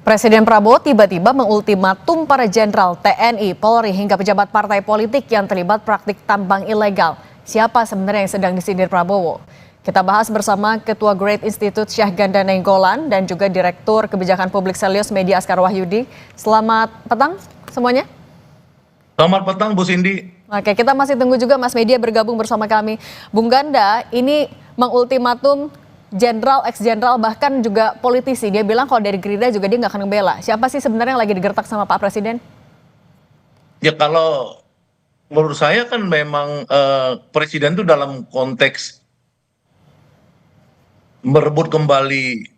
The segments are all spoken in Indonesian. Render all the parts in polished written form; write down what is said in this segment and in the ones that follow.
Presiden Prabowo tiba-tiba mengultimatum para jenderal TNI, Polri hingga pejabat partai politik yang terlibat praktik tambang ilegal. Siapa sebenarnya yang sedang disindir Prabowo? Kita bahas bersama Ketua Great Institute Syahganda Nainggolan dan juga Direktur Kebijakan Publik Selyos Media Askar Wahyudi. Selamat petang semuanya. Selamat petang Bu Cindy. Oke, kita masih tunggu juga Mas Media bergabung bersama kami. Bung Ganda, ini mengultimatum jenderal, ex-jenderal, bahkan juga politisi. Dia bilang kalau dari Gerindra juga dia nggak akan ngebela. Siapa sih sebenarnya yang lagi digertak sama Pak Presiden? Ya kalau menurut saya kan memang Presiden itu dalam konteks merebut kembali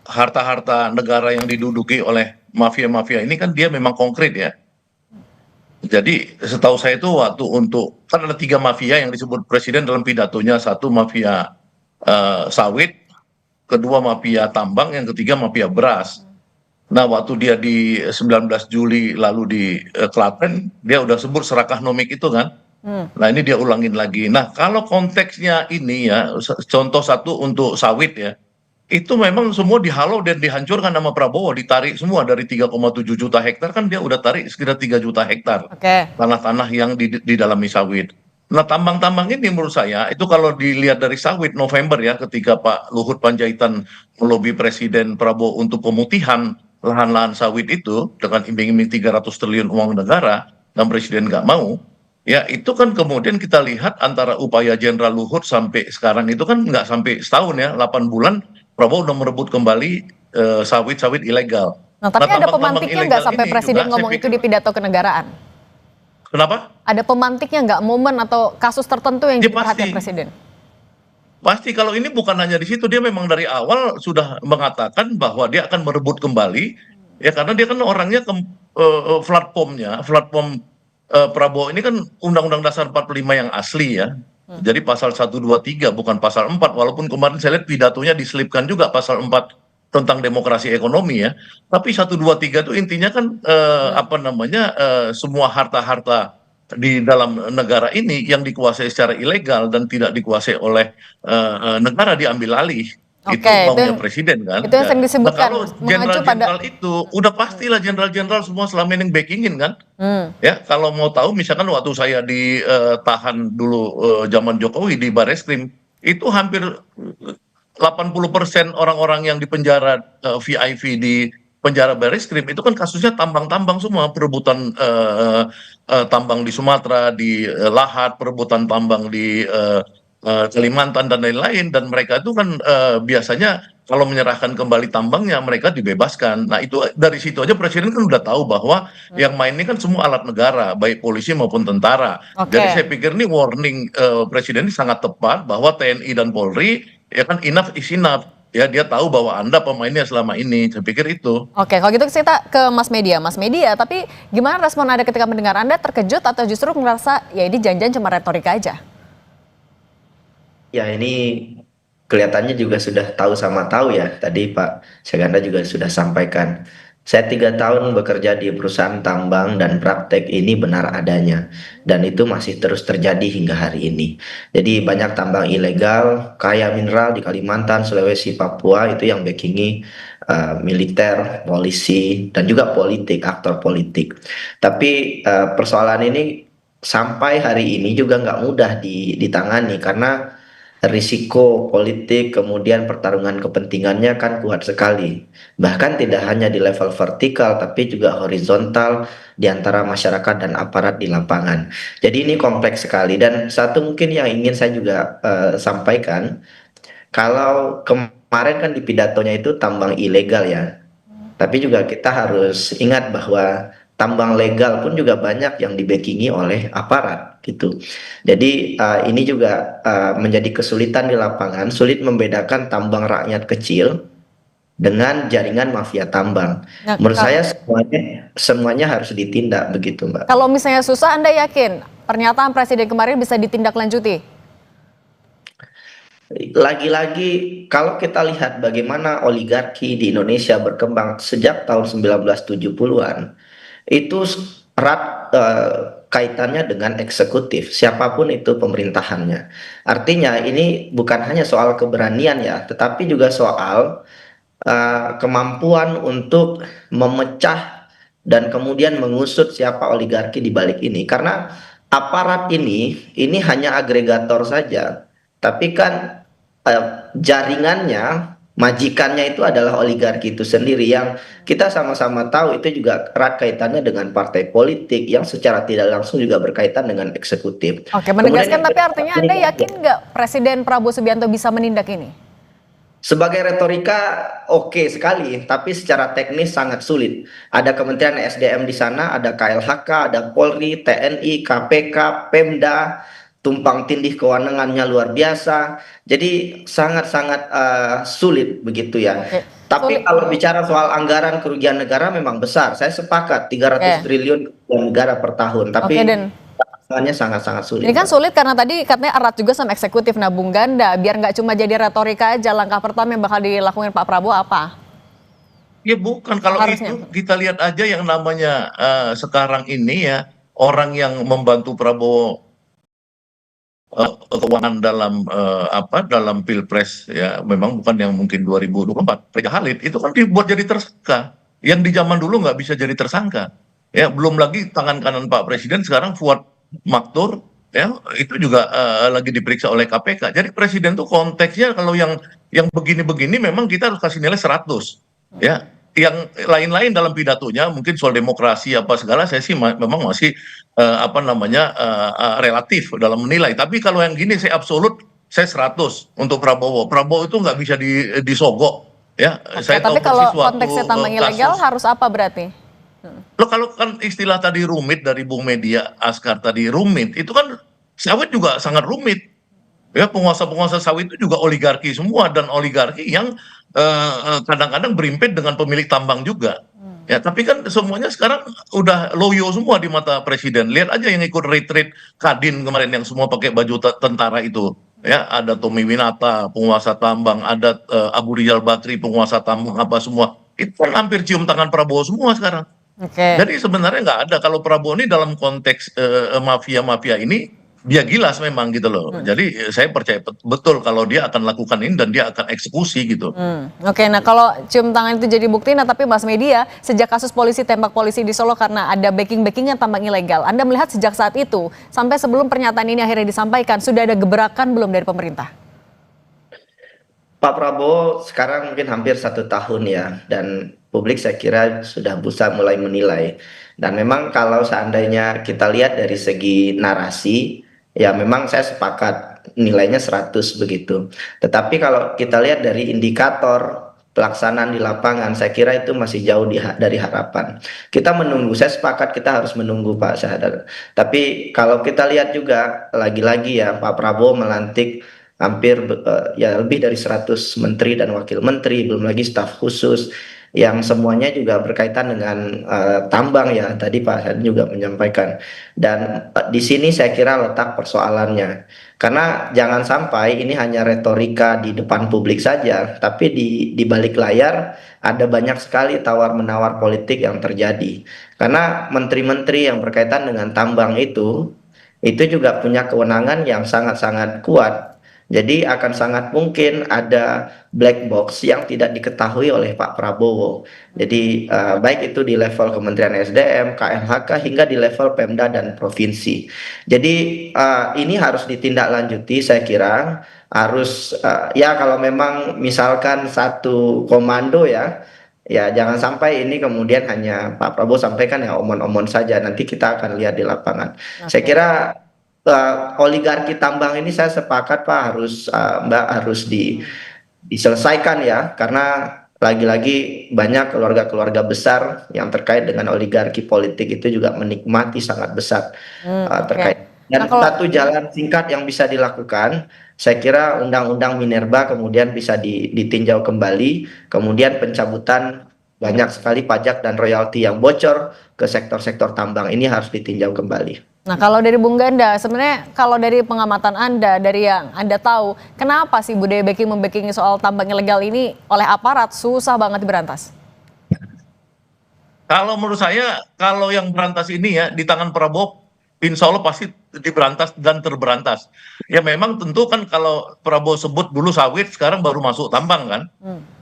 harta-harta negara yang diduduki oleh mafia-mafia ini kan dia memang konkret ya. Jadi setahu saya itu waktu kan ada 3 mafia yang disebut Presiden dalam pidatonya. Satu mafia sawit, kedua mafia tambang, yang ketiga mafia beras. Nah, waktu dia di 19 Juli lalu di Klaten, dia udah sebut serakah nomik itu kan. Nah, ini dia ulangin lagi. Nah, kalau konteksnya ini ya, contoh satu untuk sawit ya, itu memang semua dihalau dan dihancurkan sama Prabowo, ditarik semua dari 3,7 juta hektar kan dia udah tarik sekitar 3 juta hektar Oke. tanah-tanah yang di dalam sawit. Nah, tambang-tambang ini menurut saya itu kalau dilihat dari sawit November ya, ketika Pak Luhut Panjaitan melobi Presiden Prabowo untuk pemutihan lahan-lahan sawit itu dengan iming-iming 300 triliun uang negara dan Presiden nggak mau, ya itu kan kemudian kita lihat antara upaya Jenderal Luhut sampai sekarang itu kan nggak sampai setahun ya, 8 bulan Prabowo udah merebut kembali sawit-sawit ilegal. Nah, Nah, tapi ada tambang-tambang pemantiknya nggak ilegal sampai ini Presiden juga saya ngomong itu pikir di pidato kenegaraan? kenapa? Ada pemantiknya nggak, momen atau kasus tertentu yang Dia jadi perhatian pasti Presiden? pasti kalau ini bukan hanya di situ, dia memang dari awal sudah mengatakan bahwa dia akan merebut kembali ya karena dia kan orangnya platform Prabowo ini kan Undang-Undang Dasar 45 yang asli ya. Jadi pasal 123 bukan pasal 4, walaupun kemarin saya lihat pidatonya diselipkan juga pasal 4 tentang demokrasi ekonomi ya. Tapi 123 itu intinya kan apa namanya semua harta-harta di dalam negara ini yang dikuasai secara ilegal dan tidak dikuasai oleh negara diambil alih. Oke, Itu itu maunya yang presiden kan. itu yang sering Nah, disebutkan, kalau mengacu pada. jenderal-jenderal itu udah pastilah jenderal-jenderal semua selama ini yang backingin kan. Hmm. Ya, kalau mau tahu misalkan waktu saya ditahan dulu zaman Jokowi di Bareskrim, itu hampir 80% orang-orang yang di penjara VIP di penjara Bareskrim itu kan kasusnya tambang-tambang semua, perebutan tambang di Sumatera, di Lahat, perebutan tambang di Kalimantan dan lain-lain, dan mereka itu kan biasanya kalau menyerahkan kembali tambangnya mereka dibebaskan. Nah, itu dari situ aja presiden kan udah tahu bahwa yang main ini kan semua alat negara, baik polisi maupun tentara. Jadi Oke. saya pikir ini warning presiden ini sangat tepat bahwa TNI dan Polri ya kan enough is enough. Ya, dia tahu bahwa Anda pemainnya selama ini. Saya pikir itu. Oke, kalau gitu kita ke Mas Media. Mas Media, tapi gimana respon Anda ketika mendengar? Anda terkejut atau justru ngerasa ya ini janjian cuma retorika aja? Ya, ini kelihatannya juga sudah tahu sama tahu ya. Tadi Pak Syaganda juga sudah sampaikan. Saya 3 tahun bekerja di perusahaan tambang dan praktek ini benar adanya. Dan itu masih terus terjadi hingga hari ini. Jadi banyak tambang ilegal, kaya mineral di Kalimantan, Sulawesi, Papua itu yang backingi militer, polisi, dan juga politik, aktor politik. Tapi persoalan ini sampai hari ini juga nggak mudah ditangani karena risiko politik kemudian pertarungan kepentingannya kan kuat sekali. Bahkan tidak hanya di level vertikal tapi juga horizontal di antara masyarakat dan aparat di lapangan. Jadi ini kompleks sekali dan satu mungkin yang ingin saya juga sampaikan, kalau kemarin kan di pidatonya itu tambang ilegal ya. Tapi juga kita harus ingat bahwa tambang legal pun juga banyak yang dibackingi oleh aparat gitu. Jadi ini juga menjadi kesulitan di lapangan, sulit membedakan tambang rakyat kecil dengan jaringan mafia tambang. Nah, Menurut saya semuanya harus ditindak begitu, Mbak. kalau misalnya susah, Anda yakin pernyataan Presiden kemarin bisa ditindaklanjuti? Lagi-lagi kalau kita lihat bagaimana oligarki di Indonesia berkembang sejak tahun 1970-an, itu erat kaitannya dengan eksekutif, siapapun itu pemerintahannya. Artinya ini bukan hanya soal keberanian ya, tetapi juga soal kemampuan untuk memecah dan kemudian mengusut siapa oligarki di balik ini. Karena aparat ini hanya agregator saja, tapi kan jaringannya, majikannya itu adalah oligarki itu sendiri yang kita sama-sama tahu itu juga erat kaitannya dengan partai politik yang secara tidak langsung juga berkaitan dengan eksekutif. Oke, Kemudian menegaskan yang tapi kedua, artinya ini Anda yakin nggak Presiden Prabowo Subianto bisa menindak ini? sebagai retorika oke sekali, tapi secara teknis sangat sulit. Ada Kementerian SDM di sana, ada KLHK, ada Polri, TNI, KPK, Pemda, tumpang tindih kewenangannya luar biasa. Jadi sangat-sangat sulit begitu ya. Oke, Tapi sulit. kalau bicara soal anggaran kerugian negara memang besar. Saya sepakat 300 Oke, triliun kerugian negara per tahun, oke tapi Den. anggarannya sangat-sangat sulit, Ini kan Mbak. sulit karena tadi katanya erat juga sama eksekutif. Nah, Bung Ganda, biar nggak cuma jadi retorika aja, langkah pertama yang bakal dilakukan Pak Prabowo apa? Ya bukan, kalau Harusnya. itu kita lihat aja yang namanya sekarang ini ya, orang yang membantu Prabowo keuangan dalam dalam Pilpres ya, memang bukan yang mungkin 2024, Frega Khalid itu kan dibuat jadi tersangka, yang di zaman dulu nggak bisa jadi tersangka ya. Belum lagi tangan kanan Pak Presiden sekarang Fuad Maktur ya, itu juga lagi diperiksa oleh KPK. Jadi presiden tuh konteksnya kalau yang begini-begini memang kita harus kasih nilai 100 ya. Yang lain-lain dalam pidatonya mungkin soal demokrasi apa segala, saya sih memang masih relatif dalam menilai. Tapi kalau yang gini saya absolut, saya 100 untuk Prabowo. Prabowo itu nggak bisa disogok ya. Oke, Saya tapi tahu kalau persis suatu konteksnya tambang ilegal kasus. harus apa berarti? Lo kalau kan istilah tadi rumit dari Bung Media Askar tadi, rumit itu kan sawit juga sangat rumit ya. Penguasa-penguasa sawit itu juga oligarki semua, dan oligarki yang kadang-kadang berimpit dengan pemilik tambang juga ya. Tapi kan semuanya sekarang udah loyo semua di mata presiden. Lihat aja yang ikut retreat Kadin kemarin yang semua pakai baju tentara itu ya. Ada Tommy Winata penguasa tambang, ada Abu Rizal Bakri penguasa tambang, apa semua itu kan hampir cium tangan Prabowo semua sekarang. Oke. Jadi sebenarnya nggak ada, kalau Prabowo ini dalam konteks mafia-mafia ini dia gilas memang gitu loh. Jadi saya percaya betul kalau dia akan lakukan ini dan dia akan eksekusi gitu. Oke, nah kalau cium tangan itu jadi bukti, nah tapi Mas Media, sejak kasus polisi tembak polisi di Solo karena ada backing-backingan tambang ilegal, Anda melihat sejak saat itu, sampai sebelum pernyataan ini akhirnya disampaikan, sudah ada gebrakan belum dari pemerintah? Pak Prabowo sekarang mungkin hampir 1 tahun ya, dan publik saya kira sudah bisa mulai menilai. Dan memang kalau seandainya kita lihat dari segi narasi, ya memang saya sepakat nilainya 100 begitu. Tetapi kalau kita lihat dari indikator pelaksanaan di lapangan, saya kira itu masih jauh dari harapan. Kita menunggu, saya sepakat kita harus menunggu Pak Syahadar. Tapi kalau kita lihat juga, lagi-lagi ya Pak Prabowo melantik hampir ya lebih dari 100 menteri dan wakil menteri, belum lagi staf khusus yang semuanya juga berkaitan dengan tambang ya, tadi Pak Hasan juga menyampaikan. Dan di sini saya kira letak persoalannya, karena jangan sampai ini hanya retorika di depan publik saja, tapi di balik layar ada banyak sekali tawar menawar politik yang terjadi, karena menteri-menteri yang berkaitan dengan tambang itu juga punya kewenangan yang sangat-sangat kuat. Jadi akan sangat mungkin ada black box yang tidak diketahui oleh Pak Prabowo. Jadi baik itu di level Kementerian SDM, KMHK, hingga di level Pemda dan provinsi. Jadi ini harus ditindaklanjuti, saya kira harus ya kalau memang misalkan satu komando ya, ya jangan sampai ini kemudian hanya Pak Prabowo sampaikan ya omon-omon saja, nanti kita akan lihat di lapangan. Saya Oke. kira oligarki tambang ini saya sepakat Pak harus Mbak harus diselesaikan ya, karena lagi-lagi banyak keluarga-keluarga besar yang terkait dengan oligarki politik itu juga menikmati sangat besar Oke. terkait. Nah Dan kalau satu jalan singkat yang bisa dilakukan, saya kira Undang-Undang Minerba kemudian bisa ditinjau kembali, kemudian pencabutan banyak sekali pajak dan royalti yang bocor ke sektor-sektor tambang ini harus ditinjau kembali. Nah, kalau dari Bung Ganda, sebenarnya kalau dari pengamatan Anda, dari yang Anda tahu, kenapa sih budaya membacking soal tambang ilegal ini oleh aparat susah banget diberantas? Kalau menurut saya, kalau yang berantas ini ya di tangan Prabowo, insya Allah pasti diberantas dan terberantas. Ya memang tentu kan kalau Prabowo sebut dulu sawit, sekarang baru masuk tambang kan.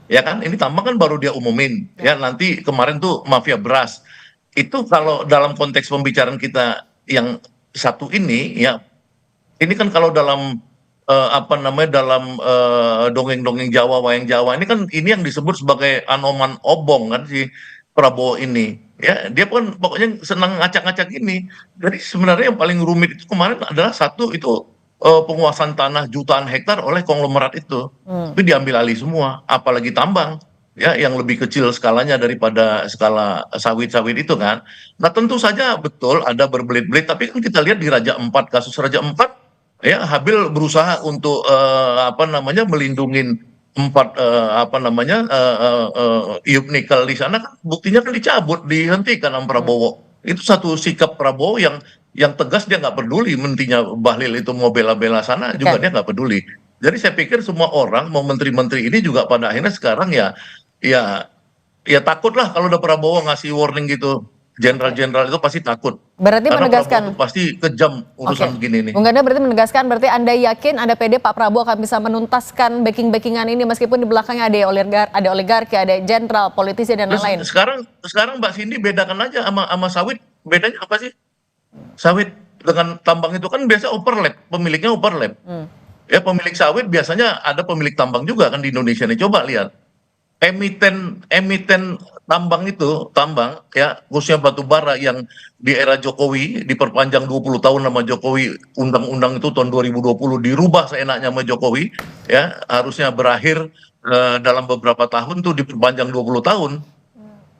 ya kan? Ini tambang kan baru dia umumin, ya nanti kemarin tuh mafia beras. Itu kalau dalam konteks pembicaraan kita yang satu ini, ya ini kan kalau dalam apa namanya dalam dongeng-dongeng Jawa, wayang Jawa ini kan ini yang disebut sebagai Anoman Obong kan si Prabowo ini. Ya, dia kan pokoknya senang ngacak-ngacak ini. Jadi sebenarnya yang paling rumit itu kemarin adalah satu itu penguasaan tanah jutaan hektar oleh konglomerat itu. Itu diambil alih semua, apalagi tambang ya yang lebih kecil skalanya daripada skala sawit-sawit itu kan. Nah, tentu saja betul ada berbelit-belit, tapi kan kita lihat di Raja Empat, kasus Raja Empat, ya Habil berusaha untuk apa namanya melindungin empat apa namanya iup nikel di sana kan buktinya kan dicabut, dihentikan sama Prabowo. Itu satu sikap Prabowo yang tegas, dia nggak peduli mentinya Bahlil itu mau bela-bela sana juga Oke. dia nggak peduli. Jadi saya pikir semua orang mau menteri-menteri ini juga pada akhirnya sekarang ya ya takut lah kalau udah Prabowo ngasih warning gitu. Jenderal-jenderal itu pasti takut. Berarti Karena Prabowo tuh menegaskan, pasti kejam oke. urusan begini nih. Bung Ganda berarti menegaskan, berarti Anda yakin, Anda pede Pak Prabowo akan bisa menuntaskan backing-backingan ini meskipun di belakangnya ada oligarki, ada jenderal, politisi, dan Terus lain-lain. sekarang Mbak Cindy bedakan aja sama sawit, bedanya apa sih? Sawit dengan tambang itu kan biasa overlap, pemiliknya overlap. Ya pemilik sawit biasanya ada pemilik tambang juga kan di Indonesia nih. Coba lihat emiten emiten tambang ya khususnya batu bara yang di era Jokowi diperpanjang 20 tahun sama Jokowi, undang-undang itu tahun 2020 dirubah seenaknya sama Jokowi, ya harusnya berakhir dalam beberapa tahun tuh diperpanjang 20 tahun.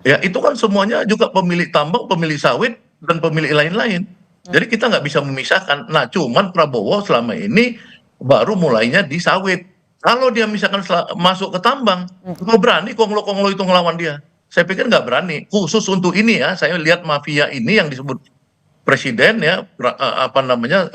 Ya itu kan semuanya juga pemilik tambang, pemilik sawit, dan pemilik lain-lain. Jadi kita nggak bisa memisahkan. Nah, cuman Prabowo selama ini baru mulainya di sawit. Kalau dia misalkan masuk ke tambang, nggak berani konglo-konglo itu ngelawan dia. Saya pikir nggak berani. Khusus untuk ini ya, saya lihat mafia ini yang disebut presiden ya, apa namanya,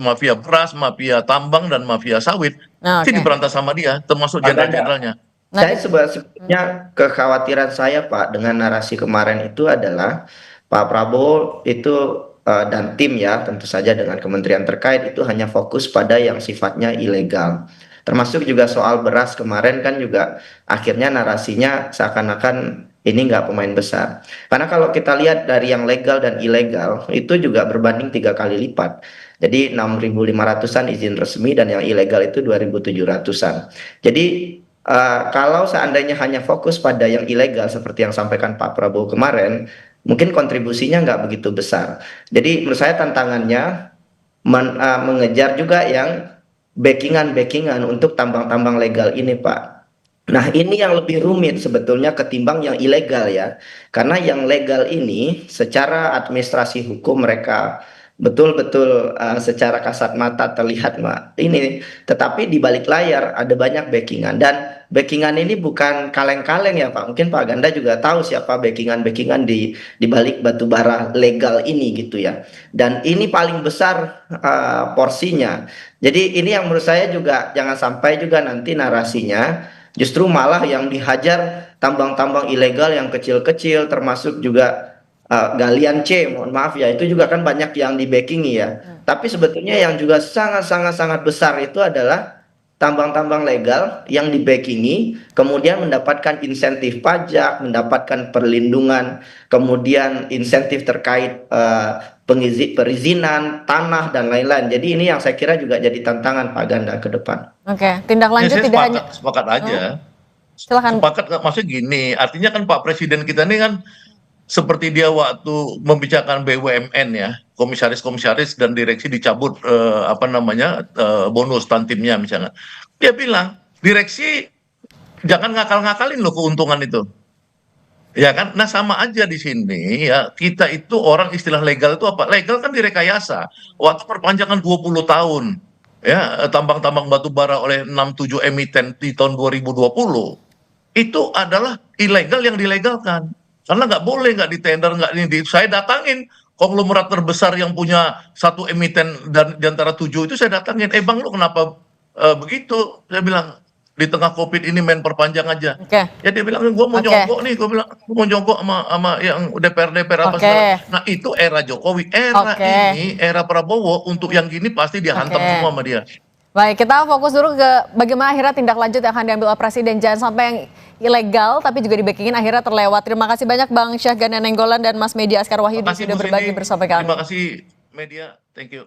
mafia beras, mafia tambang, dan mafia sawit. Nah, Pasti oke. diberantas sama dia, termasuk Pak Ganda, jenderal-jenderalnya. Nah, saya sebetulnya kekhawatiran saya Pak dengan narasi kemarin itu adalah Pak Prabowo itu dan tim ya tentu saja dengan kementerian terkait itu hanya fokus pada yang sifatnya ilegal. Termasuk juga soal beras kemarin kan juga akhirnya narasinya seakan-akan ini nggak pemain besar. Karena kalau kita lihat dari yang legal dan ilegal itu juga berbanding 3 kali lipat. Jadi 6.500-an izin resmi dan yang ilegal itu 2.700-an. Jadi kalau seandainya hanya fokus pada yang ilegal seperti yang sampaikan Pak Prabowo kemarin, mungkin kontribusinya nggak begitu besar. Jadi menurut saya tantangannya mengejar juga yang backingan-backingan untuk tambang-tambang legal ini, Pak. Nah, ini yang lebih rumit sebetulnya ketimbang yang ilegal ya. Karena yang legal ini secara administrasi hukum mereka betul-betul secara kasat mata terlihat ini, tetapi di balik layar ada banyak backingan dan backingan ini bukan kaleng-kaleng ya Pak. Mungkin Pak Ganda juga tahu siapa backingan-backingan di balik batubara legal ini gitu ya. Dan ini paling besar porsinya. Jadi ini yang menurut saya juga jangan sampai juga nanti narasinya justru malah yang dihajar tambang-tambang ilegal yang kecil-kecil termasuk juga galian C, mohon maaf ya, itu juga kan banyak yang di backingi ya. Tapi sebetulnya yang juga sangat-sangat besar itu adalah tambang-tambang legal yang di backingi, kemudian mendapatkan insentif pajak, mendapatkan perlindungan, kemudian insentif terkait perizinan tanah dan lain-lain. Jadi ini yang saya kira juga jadi tantangan Pak Ganda ke depan. oke. Tindak Ya lanjut saya tidak hanya... sepakat aja. Silakan. Sepakat maksudnya gini, artinya kan Pak Presiden kita ini kan seperti dia waktu membicarakan BUMN ya, komisaris-komisaris dan direksi dicabut apa namanya bonus tantimnya misalnya. Dia bilang, direksi jangan ngakal-ngakalin loh keuntungan itu. Ya kan? Nah sama aja di sini ya, kita itu orang istilah legal itu apa? Legal kan direkayasa. Waktu perpanjangan 20 tahun ya tambang-tambang batu bara oleh 67 emiten di tahun 2020 itu adalah ilegal yang dilegalkan. Karena nggak boleh, nggak ditender, nggak ini. Saya datangin konglomerat terbesar yang punya satu emiten dan di antara 7 itu saya datangin. Bang lu kenapa begitu? Saya bilang di tengah COVID ini main perpanjang aja. Oke. Ya dia bilang gue mau nyogok nih, gue bilang gue mau nyogok sama yang DPR apa segala. Nah itu era Jokowi, era ini era Prabowo untuk yang gini pasti dihantam semua sama dia. Baik, kita fokus dulu ke bagaimana akhirnya tindak lanjut yang akan diambil oleh Presiden. Jangan sampai yang ilegal tapi juga dibakingin akhirnya terlewat. Terima kasih banyak Bang Syahganda Nainggolan dan Mas Media Askar Wahyudi Terima kasih, sudah Bu berbagi Cindy. bersama kami. Terima kasih media, thank you.